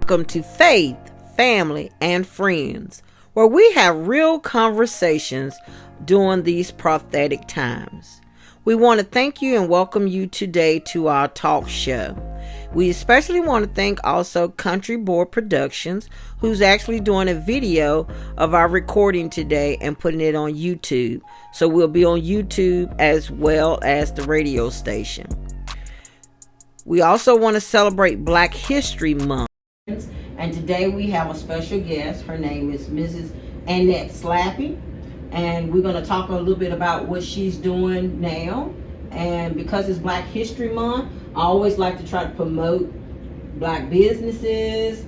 Welcome to Faith, Family, and Friends, where we have real conversations during these prophetic times. We want to thank you and welcome you today to our talk show. We especially want to thank also Country Board Productions, who's actually doing a video of our recording today and putting it on YouTube. So we'll be on YouTube as well as the radio station. We also want to celebrate Black History Month. And today we have a special guest. Her name is Mrs. Annette Slappy. And we're going to talk a little bit about what she's doing now. And because it's Black History Month, I always like to try to promote Black businesses,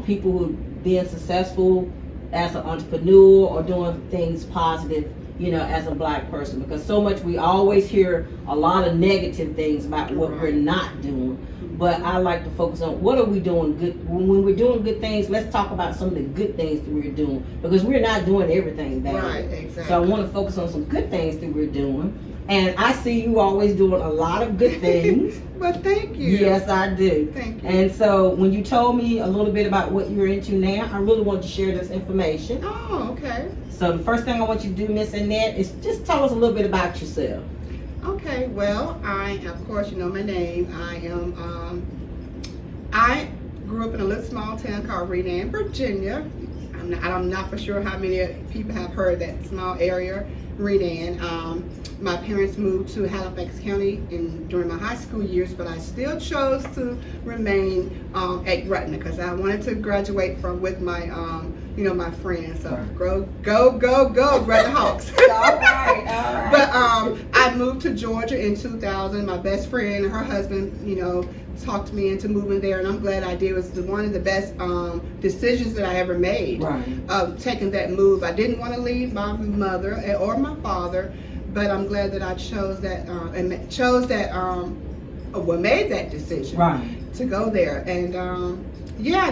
people who are being successful as an entrepreneur or doing things positive, as a Black person. Because so much, we always hear a lot of negative things about what we're not doing. But I like to focus on what are we doing good. When we're doing good things, let's talk about some of the good things that we're doing, because we're not doing everything bad. Right, exactly. So I want to focus on some good things that we're doing. And I see you always doing a lot of good things. Well, thank you. Yes, I do. Thank you. And so when you told me a little bit about what you're into now, I really want to share this information. Oh, okay. So the first thing I want you to do, Miss Annette, is just tell us a little bit about yourself. Okay, well, of course, you know my name. I grew up in a little small town called Redan, Virginia. I'm not for sure how many people have heard that small area, Redan. My parents moved to Halifax County during my high school years, but I still chose to remain at Gretna because I wanted to graduate with my my friends. So go, Gretna Hawks. All right. But I moved to Georgia in 2000. My best friend and her husband, talked me into moving there, and I'm glad I did. It was one of the best decisions that I ever made, of taking that move. I didn't want to leave my mother or my father, but I'm glad that I chose that made that decision to go there. And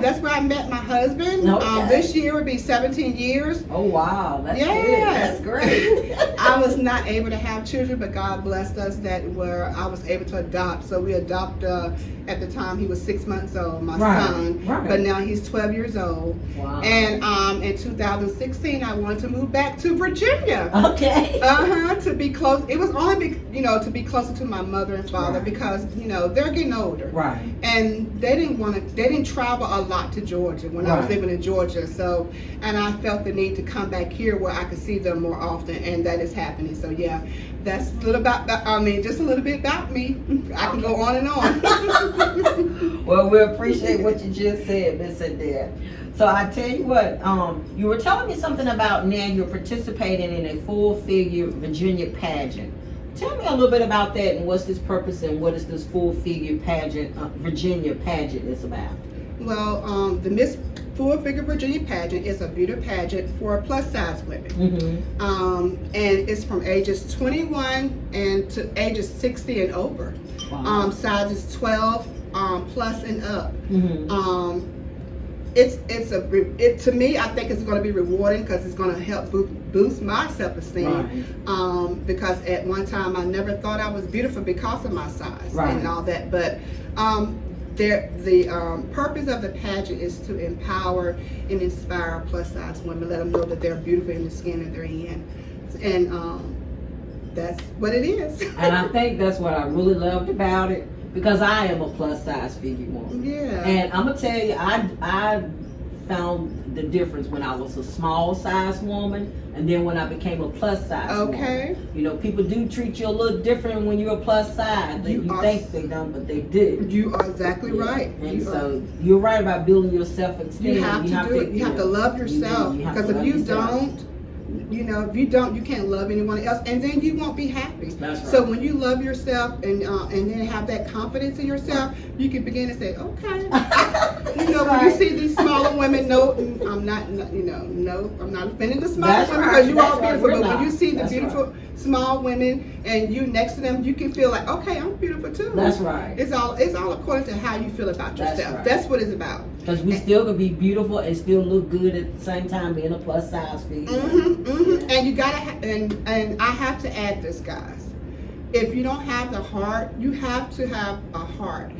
that's where I met my husband. Okay. This year would be 17 years. Oh, wow. That's good. Yes. That's great. I was not able to have children, but God blessed us where I was able to adopt. So we adopted, at the time he was 6 months old, my son. Right. But now he's 12 years old. Wow. And in 2016, I wanted to move back to Virginia. Okay. To be close. It was only, to be closer to my mother and father because, they're getting older. Right. And they didn't travel a lot to Georgia when I was living in Georgia. So, and I felt the need to come back here where I could see them more often, and that is happening. So yeah, that's a little about just a little bit about me. I can go on and on. Well, we appreciate what you just said, Miss Annette. So I tell you what, you were telling me something about now you're participating in a full-figure Virginia pageant. Tell me a little bit about that and what's this purpose and what is this full-figure pageant, Virginia pageant is about? Well, the Miss Full Figure Virginia pageant is a beauty pageant for plus-size women. Mm-hmm. And it's from ages 21 and to ages 60 and over. Wow. Sizes 12 plus and up. Mm-hmm. To me, I think it's going to be rewarding because it's going to help boost my self-esteem. Right. Because at one time I never thought I was beautiful because of my size and all that. But the purpose of the pageant is to empower and inspire plus-size women, let them know that they're beautiful in the skin that they're in, and that's what it is. And I think that's what I really loved about it, because I am a plus-size figure woman. Yeah. And I'm gonna tell you, I found the difference when I was a small-size woman and then when I became a plus-size woman. People do treat you a little different when you're a plus-size. You think they don't, but they do. You are exactly right. And you're right about building your self-esteem. You have to do it. You have to love yourself. Because if you don't, you can't love anyone else, and then you won't be happy. That's right. So when you love yourself and then have that confidence in yourself, you can begin to say, okay. When you see these smaller women, no, I'm not offending the smaller women because you are beautiful. But when you see the beautiful small women and you next to them, you can feel like, okay, I'm beautiful too. That's right. It's all according to how you feel about yourself. That's what it's about. Because we still can be beautiful and still look good at the same time being a plus size figure. Mm-hmm, mm-hmm. And you gotta, and I have to add this, guys. If you don't have the heart, you have to have a heart.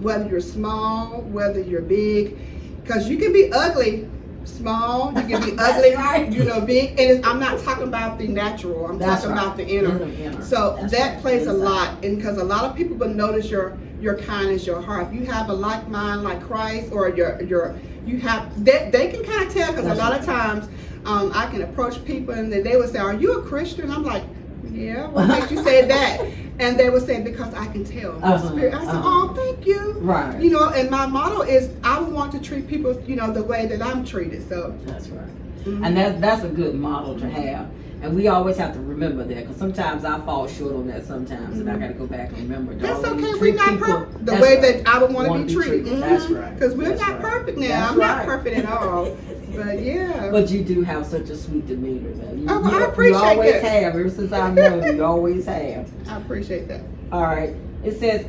whether you're small, whether you're big, because you can be ugly small, you can be ugly, right. you know, big, and I'm not talking about the natural, I'm talking about the inner. So that plays a lot, and because a lot of people will notice your kindness, your heart. If you have a like mind, like Christ, or you have, they can kind of tell, because a lot of times I can approach people and they would say, "Are you a Christian?" I'm like, "Yeah." What makes you say that? And they would say, "Because I can tell." The Spirit. I said, "Oh, thank you." Right. You know, and my motto is, I want to treat people, you know, the way that I'm treated. So that's right. And that's a good model to have. And we always have to remember that, because sometimes I fall short on that sometimes, and I got to go back and remember. That's okay. We're not perfect. The way that I would want to be treated. That's right. Because we're not perfect now. I'm not perfect at all. But yeah. But you do have such a sweet demeanor, man. I appreciate that. You always have. Ever since I know you, always have. I appreciate that. All right. It says,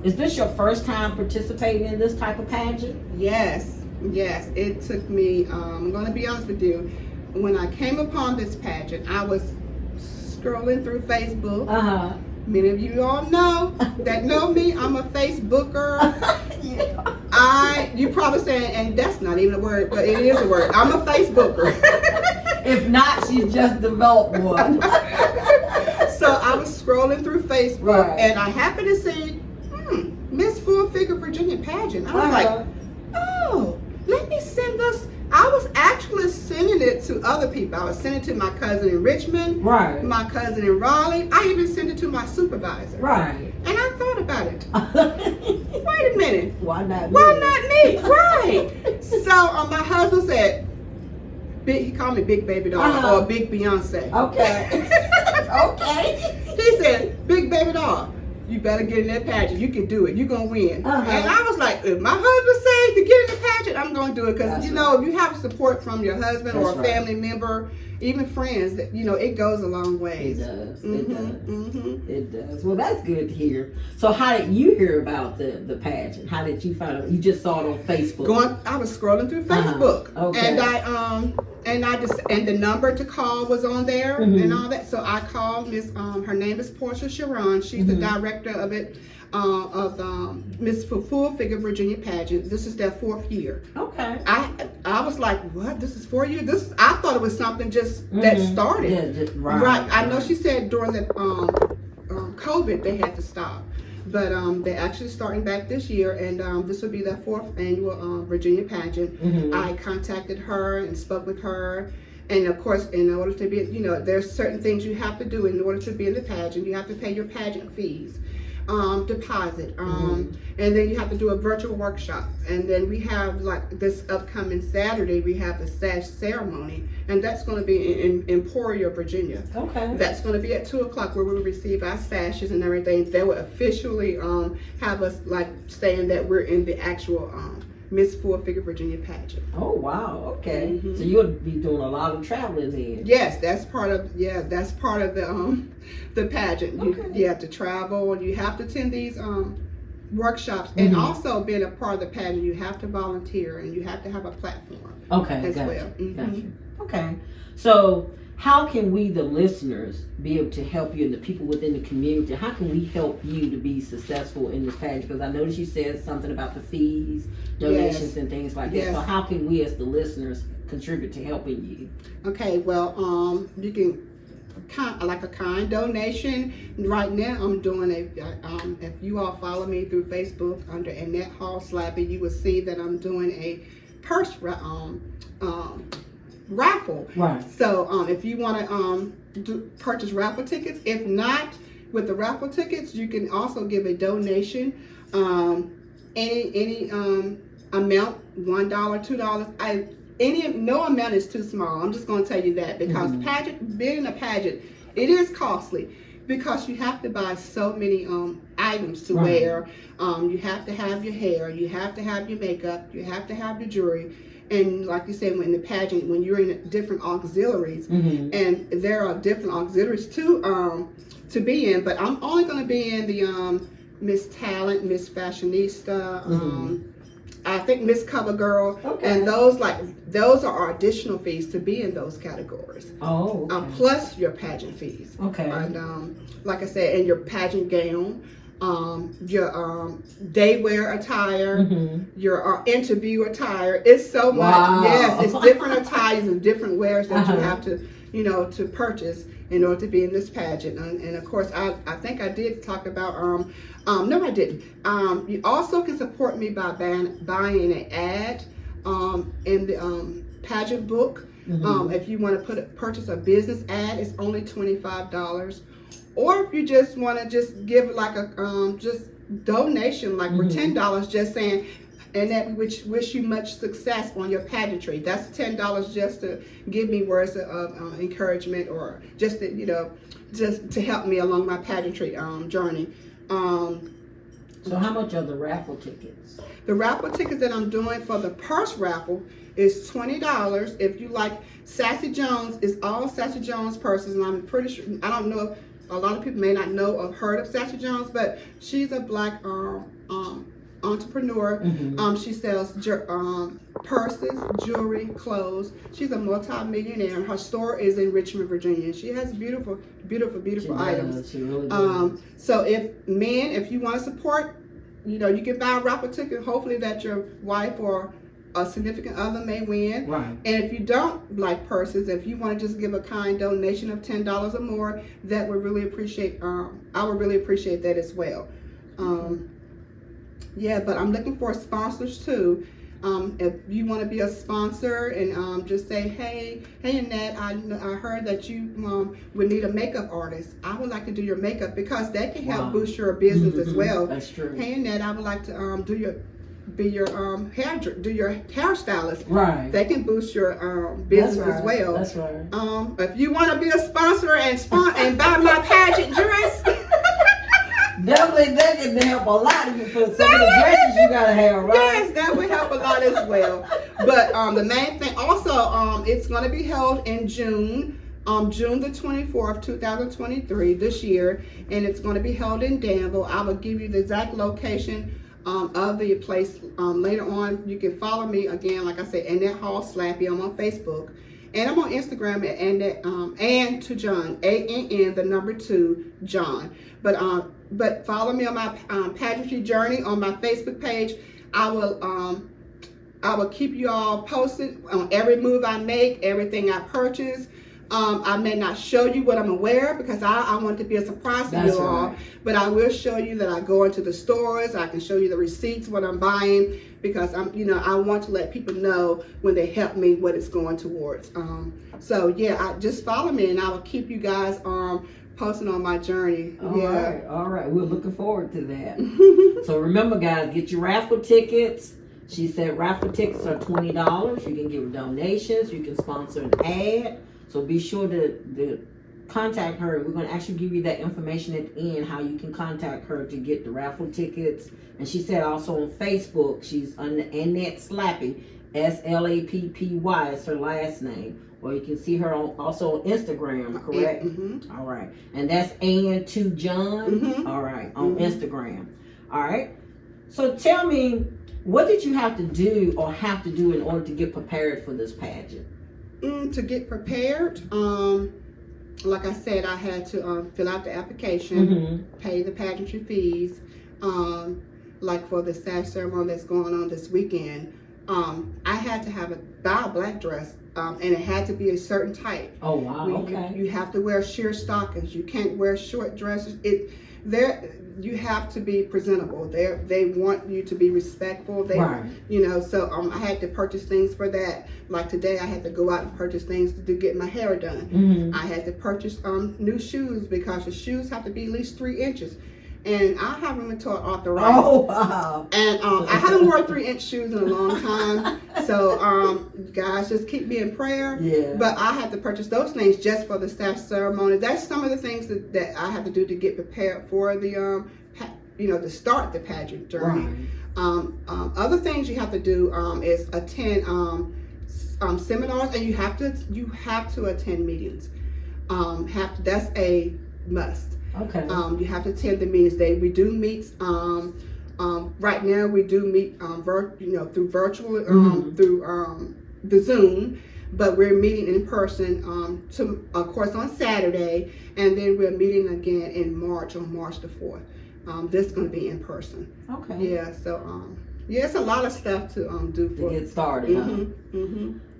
is this your first time participating in this type of pageant? Yes. Yes. It took me, I'm going to be honest with you. When I came upon this pageant, I was scrolling through Facebook. Many of you all know that know me. I'm a Facebooker. You probably saying, and that's not even a word, but it is a word. I'm a Facebooker. If not, she just developed one. So I was scrolling through Facebook, and I happened to see Miss Full Figure Virginia Pageant. I was like, oh, let me send this. I was actually sending it to other people. I was sending it to my cousin in Richmond, my cousin in Raleigh. I even sent it to my supervisor. And I thought about it. Wait a minute. Why not me? Why not me? Right. So my husband said, he called me Big Baby Doll or Big Beyonce. Okay. Okay. He said, Big Baby Doll, you better get in that pageant. You can do it. You're going to win. And I was like, if my husband said to get in the pageant, I'm going to do it. Because, you know, if you have support from your husband or a family member, even friends, that, you know, it goes a long way. It does. It does. It does. Well, that's good to hear. So how did you hear about the pageant? How did you find it? You just saw it on Facebook? I was scrolling through Facebook. And and the number to call was on there and all that. So I called Miss, her name is Portia Sharon. She's the director of it, of Miss Full Figure Virginia Pageant. This is their 4th year. Okay. I was like, what? This is 4 years? I thought it was something just that started. Yeah, right. I know she said during the COVID they had to stop. But they're actually starting back this year, and this will be their 4th annual Virginia pageant. I contacted her and spoke with her, and of course, in order to be, you know, there's certain things you have to do in order to be in the pageant. You have to pay your pageant fees, deposit, and then you have to do a virtual workshop. And then we have, like, this upcoming Saturday, we have the sash ceremony, and that's going to be in Emporia, Virginia. Okay. That's going to be at 2 o'clock, where we will receive our sashes and everything. They will officially have us, like, saying that we're in the actual Miss Full Figure Virginia pageant. Oh wow! Okay, so you'll be doing a lot of traveling then. Yes, that's part of the pageant. You have to travel, and you have to attend these workshops, and also being a part of the pageant, you have to volunteer, and you have to have a platform. Okay, as gotcha. well. Gotcha. Okay, so how can we, the listeners, be able to help you and the people within the community? How can we help you to be successful in this pageant? Because I noticed you said something about the fees, donations, and things like that. So how can we, as the listeners, contribute to helping you? Okay, well, you can like a kind donation. Right now, I'm doing if you all follow me through Facebook under Annette Hall Slappy, you will see that I'm doing a purse raffle. So if you want to purchase raffle tickets, if not with the raffle tickets, you can also give a donation. Any amount, $1, $2. No amount is too small. I'm just going to tell you that, because being in a pageant, it is costly, because you have to buy so many items to wear. You have to have your hair, you have to have your makeup, you have to have your jewelry. And like you said, when the pageant, when you're in different auxiliaries, and there are different auxiliaries to be in, but I'm only going to be in the Miss Talent, Miss Fashionista, I think Miss Cover Girl, and those are our additional fees to be in those categories. Plus your pageant fees. And like I said, and your pageant gown. your day wear attire, your interview attire. It's so much. Yes, it's different attires and different wears that you have to, to purchase in order to be in this pageant. And of course, I think I did talk about, no I didn't. You also can support me by buying an ad in the pageant book. If you want to purchase a business ad, it's only $25. Or if you just want to just give like a just donation, like for $10, just saying, Annette, we wish you much success on your pageantry. That's $10 just to give me words of encouragement, or just to, just to help me along my pageantry journey. So how much are the raffle tickets? The raffle tickets that I'm doing for the purse raffle is $20. If you like Sassy Jones, it's all Sassy Jones purses, and I'm pretty sure, I don't know if a lot of people may not know or heard of Sassy Jones, but she's a Black entrepreneur. She sells purses, jewelry, clothes. She's a multi-millionaire. Her store is in Richmond, Virginia. She has beautiful items. She really does. So if you want to support, you can buy a raffle ticket. Hopefully that your wife or a significant other may win. Right. And if you don't like purses, if you want to just give a kind donation of $10 or more, that would really appreciate. I would really appreciate that as well. Yeah, but I'm looking for sponsors too. If you want to be a sponsor and just say, hey Annette, I heard that you would need a makeup artist. I would like to do your makeup, because that can help boost your business as well. That's true. Hey Annette, I would like to be your hairstylist. Right. They can boost your business as well. That's right. If you want to be a sponsor and buy my pageant dress. Definitely, that can help a lot for some of the dresses you gotta have, right? Yes, that would help a lot as well. But the main thing, also, it's going to be held in June, June the 24th, 2023, this year, and it's going to be held in Danville. I will give you the exact location of the place later on. You can follow me again, like I said, Annette Hall Slappy. I'm on Facebook. And I'm on Instagram at Annette, and to John, ANN, the number 2, John. But follow me on my pageantry journey on my Facebook page. I will keep you all posted on every move I make, everything I purchase. I may not show you what I'm aware, because I want it to be a surprise to you all. But I will show you that I go into the stores. I can show you the receipts, what I'm buying, because I want to let people know when they help me what it's going towards. So yeah, just follow me, and I will keep you guys posting on my journey. All right. We're looking forward to that. So remember, guys, get your raffle tickets. She said raffle tickets are $20. You can give donations. You can sponsor an ad. So be sure to contact her. We're going to actually give you that information at the end, how you can contact her to get the raffle tickets. And she said also on Facebook, she's Annette Slappy, Slappy is her last name. Or you can see her also on Instagram, correct? All right. And that's Ann2 John. All right, on Instagram. All right. So tell me, what did you have to do in order to get prepared for this pageant? To get prepared, like I said, I had to build out the application, pay the pageantry fees, like for the staff ceremony that's going on this weekend. I had to buy a black dress, and it had to be a certain type. Oh wow! Okay. You have to wear sheer stockings. You can't wear short dresses. You have to be presentable. They want you to be respectful. So I had to purchase things for that. Like today, I had to go out and purchase things to get my hair done. I had to purchase new shoes, because the shoes have to be at least 3 inches. And I have rheumatoid arthritis. Oh wow! And I haven't worn 3-inch shoes in a long time. So guys, just keep me in prayer. Yeah. But I had to purchase those things just for the staff ceremony. That's some of the things that I have to do to get prepared for the to start the pageant journey. Right. Other things you have to do is attend seminars, and you have to attend meetings. That's a must. Okay. You have to attend the meetings. We do meet. Right now we do meet through virtual through the Zoom, but we're meeting in person of course on Saturday, and then we're meeting again in March, on March the 4th. this is going to be in person. Okay. Yeah. So yeah, it's a lot of stuff to do to get started.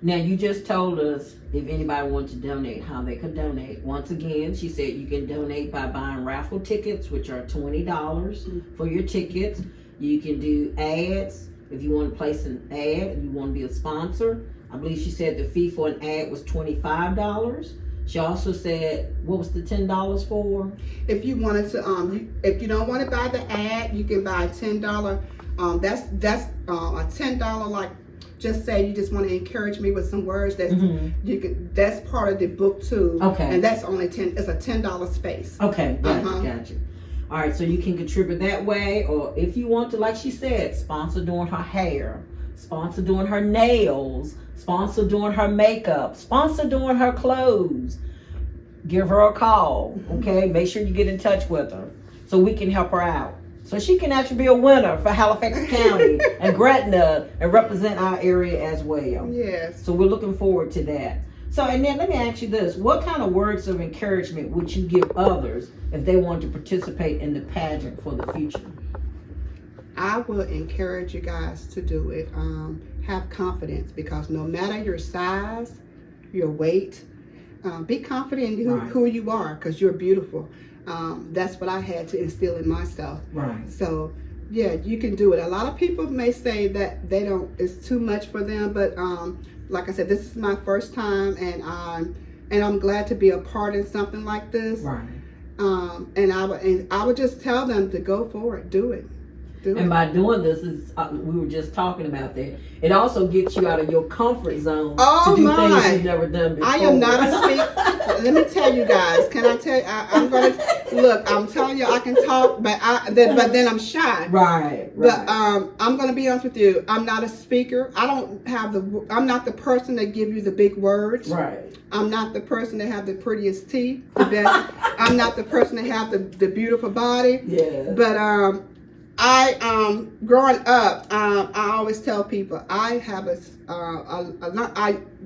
Now you just told us if anybody wants to donate, how they could donate. Once again, she said you can donate by buying raffle tickets, which are $20 for your tickets. You can do ads if you want to place an ad, if you want to be a sponsor. I believe she said the fee for an ad was $25. She also said, what was the $10 for? If you wanted to, if you don't want to buy the ad, you can buy a $10. That's a $10, like, just say you just want to encourage me with some words. That's that's part of the book too. Okay. And that's only it's a $10 space. Okay, gotcha. All right, so you can contribute that way, or if you want to, like she said, sponsor doing her hair, sponsor doing her nails, sponsor doing her makeup, sponsor doing her clothes. Give her a call, okay? Make sure you get in touch with her so we can help her out. So she can actually be a winner for Halifax County and Gretna and represent our area as well. Yes. So we're looking forward to that. So, and then let me ask you this. What kind of words of encouragement would you give others if they want to participate in the pageant for the future? I will encourage you guys to do it. Have confidence, because no matter your size, your weight, be confident in who you are, because you're beautiful. That's what I had to instill in myself. Right. So, yeah, you can do it. A lot of people may say that it's too much for them, but like I said, this is my first time, and I'm glad to be a part in something like this. Right. And I would just tell them to go for it, do it. And by doing this, we were just talking about that, it also gets you out of your comfort zone to do things you've never done before. I am not a speaker. Let me tell you guys. Can I tell you? I'm going to look. I'm telling you, I can talk, but then I'm shy. Right. But I'm going to be honest with you. I'm not a speaker. I'm not the person that give you the big words. Right. I'm not the person that have the prettiest teeth. I'm not the person that have the beautiful body. Yeah. But growing up, I always tell people I have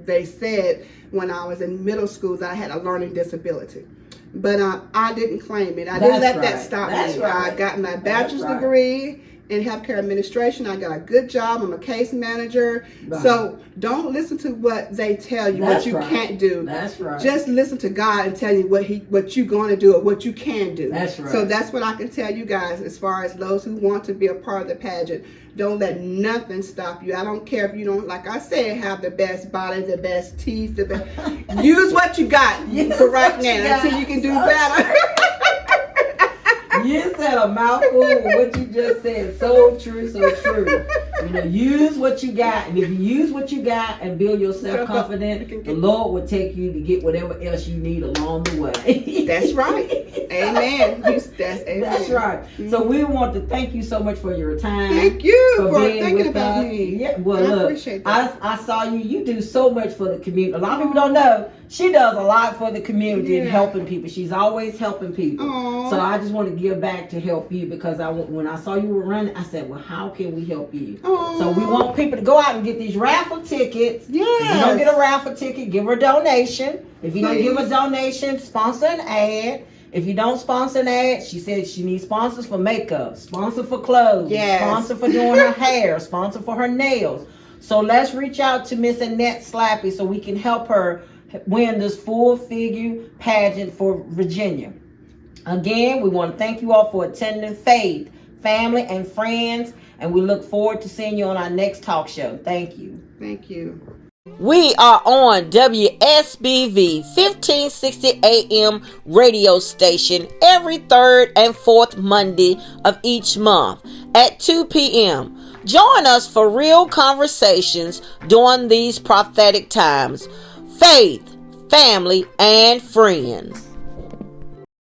they said when I was in middle school that I had a learning disability, but I didn't claim it. I didn't let that stop me. I got my bachelor's degree in healthcare administration. I got a good job. I'm a case manager. Right. So don't listen to what they tell you, what you can't do. That's right. Just listen to God and tell you what you're going to do or what you can do. That's right. So that's what I can tell you guys as far as those who want to be a part of the pageant. Don't let nothing stop you. I don't care if you don't, like I said, have the best body, the best teeth, the best. Use what you got for right now until you can do better. You said a mouthful of what you just said. So true, so true. Use what you got. And if you use what you got and build your self-confidence, the Lord will take you to get whatever else you need along the way. That's right. Amen. That's right. So we want to thank you so much for your time. Thank you for being thinking about me. Yeah, well, I look, appreciate that. I saw you. You do so much for the community. A lot of people don't know. She does a lot for the community and helping people. She's always helping people. Aww. So I just want to give back to help you, because when I saw you were running, I said, well, how can we help you? Aww. So we want people to go out and get these raffle tickets. Yes. If you don't get a raffle ticket, give her a donation. If you don't give a donation, sponsor an ad. If you don't sponsor an ad, she said she needs sponsors for makeup, sponsor for clothes, sponsor for doing her hair, sponsor for her nails. So let's reach out to Miss Annette Slappy so we can help her win this full-figure pageant for Virginia. Again, we want to thank you all for attending Faith, Family, and Friends, and we look forward to seeing you on our next talk show. Thank you. Thank you. We are on WSBV 1560 AM radio station every third and fourth Monday of each month at 2 p.m. Join us for real conversations during these prophetic times. Faith, Family, and Friends.